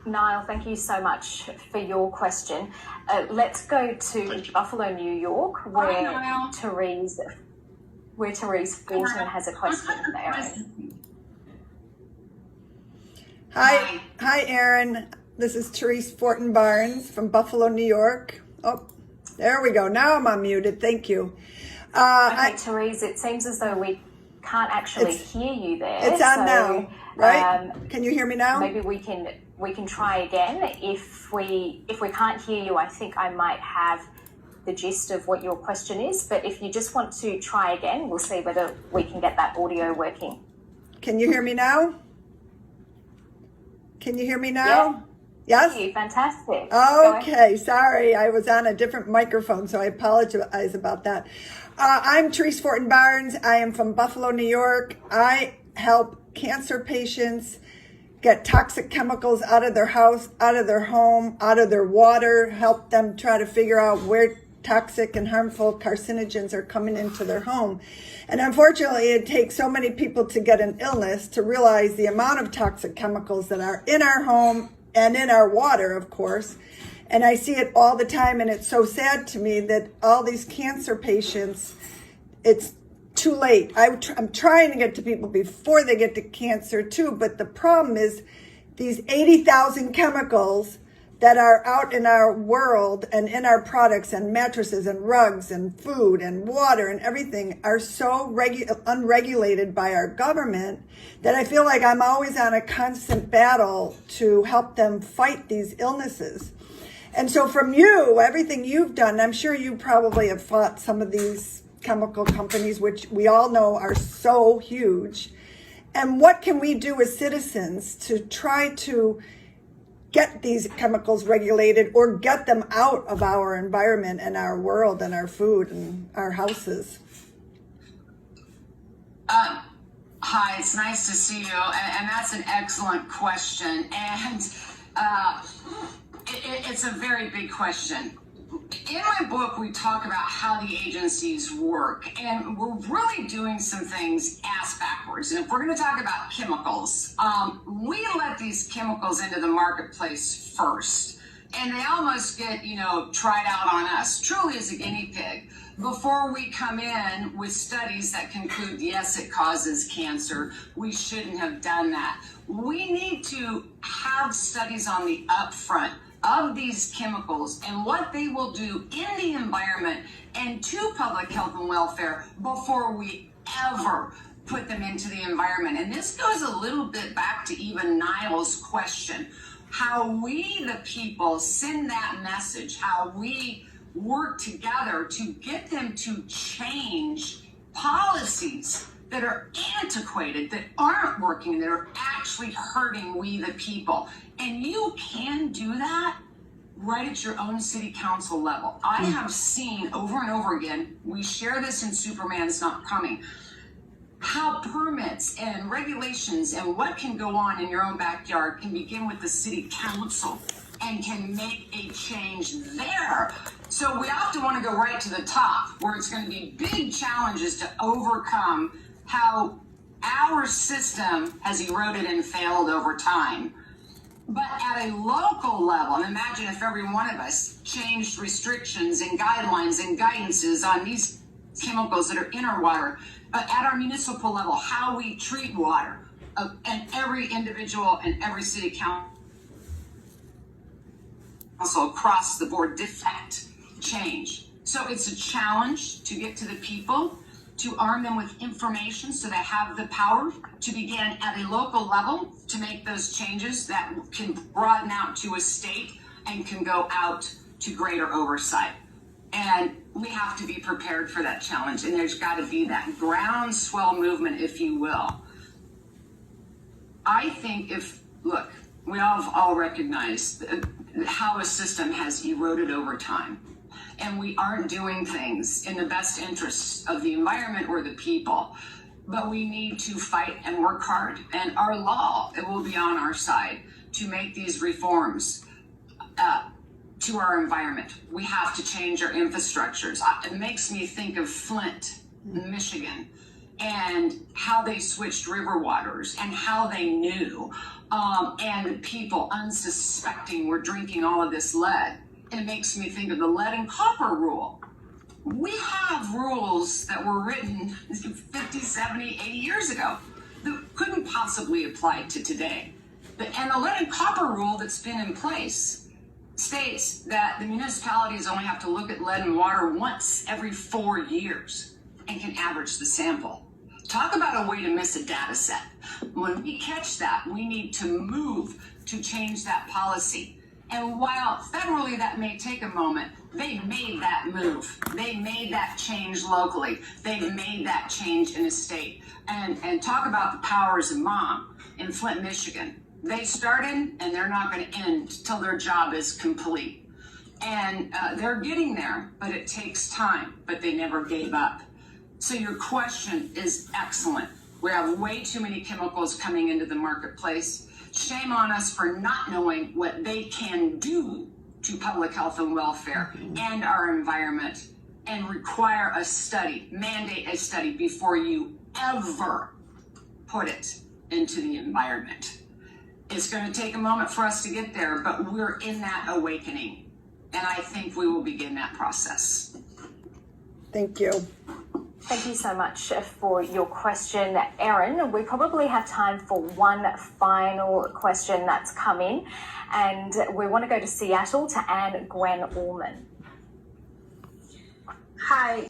Niall, thank you so much for your question. Let's go to Buffalo, New York, where Therese Fulton has a question for Erin. Hi, Erin. This is Therese Fortin Barnes from Buffalo, New York. Oh, there we go. Now I'm unmuted. Thank you. Okay, Therese, it seems as though we can't actually hear you there. It's on now, right? Can you hear me now? Maybe we can try again. If we can't hear you, I think I might have the gist of what your question is. But if you just want to try again, we'll see whether we can get that audio working. Can you hear me now? Can you hear me now? Yes? Fantastic. Okay, sorry. I was on a different microphone, so I apologize about that. I'm Therese Fortin Barnes. I am from Buffalo, New York. I help cancer patients get toxic chemicals out of their house, out of their home, out of their water, help them try to figure out where toxic and harmful carcinogens are coming into their home. And unfortunately, it takes so many people to get an illness to realize the amount of toxic chemicals that are in our home and in our water, of course. And I see it all the time, and it's so sad to me that all these cancer patients, it's too late. I'm trying to get to people before they get to cancer too, but the problem is these 80,000 chemicals that are out in our world and in our products and mattresses and rugs and food and water and everything are so unregulated by our government that I feel like I'm always on a constant battle to help them fight these illnesses. And so from you, everything you've done, I'm sure you probably have fought some of these chemical companies, which we all know are so huge. And what can we do as citizens to try to get these chemicals regulated or get them out of our environment and our world and our food and our houses? Hi, it's nice to see you, and that's an excellent question, and it's a very big question. In my book, we talk about how the agencies work, and we're really doing some things ass backwards. And if we're going to talk about chemicals, we let these chemicals into the marketplace first, and they almost get, tried out on us, truly as a guinea pig, before we come in with studies that conclude, yes, it causes cancer. We shouldn't have done that. We need to have studies on the upfront of these chemicals and what they will do in the environment and to public health and welfare before we ever put them into the environment. And this goes a little bit back to even Niall's question, how we, the people, send that message, how we work together to get them to change policies that are antiquated, that aren't working, that are actually hurting we the people. And you can do that right at your own city council level. I have seen over and over again, we share this in Superman's Not Coming, how permits and regulations and what can go on in your own backyard can begin with the city council and can make a change there. So we often want to go right to the top, where it's going to be big challenges to overcome how our system has eroded and failed over time. But at a local level, and imagine if every one of us changed restrictions and guidelines and guidances on these chemicals that are in our water, at our municipal level, how we treat water, and every individual and every city council across the board defect change. So it's a challenge to get to the people, to arm them with information so they have the power to begin at a local level to make those changes that can broaden out to a state and can go out to greater oversight. And we have to be prepared for that challenge. And there's got to be that groundswell movement, if you will. I think look, we all recognize how a system has eroded over time. And we aren't doing things in the best interests of the environment or the people. But we need to fight and work hard. And our law, it will be on our side to make these reforms to our environment. We have to change our infrastructures. It makes me think of Flint, Michigan, and how they switched river waters and how they knew and the people unsuspecting we're drinking all of this lead. It makes me think of the lead and copper rule. We have rules that were written 50, 70, 80 years ago that couldn't possibly apply to today. And the lead and copper rule that's been in place states that the municipalities only have to look at lead and water once every 4 years and can average the sample. Talk about a way to miss a data set. When we catch that, we need to move to change that policy. And while federally that may take a moment, they made that move. They made that change locally. They've made that change in a state. And talk about the powers of mom in Flint, Michigan. They started and they're not going to end till their job is complete. And they're getting there, but it takes time, but they never gave up. So your question is excellent. We have way too many chemicals coming into the marketplace. Shame on us for not knowing what they can do to public health and welfare and our environment, and require a study, mandate a study before you ever put it into the environment. It's going to take a moment for us to get there, but we're in that awakening. And I think we will begin that process. Thank you. Thank you so much for your question, Erin. We probably have time for one final question that's come in, and we want to go to Seattle to Anne Gwen Allman. Hi.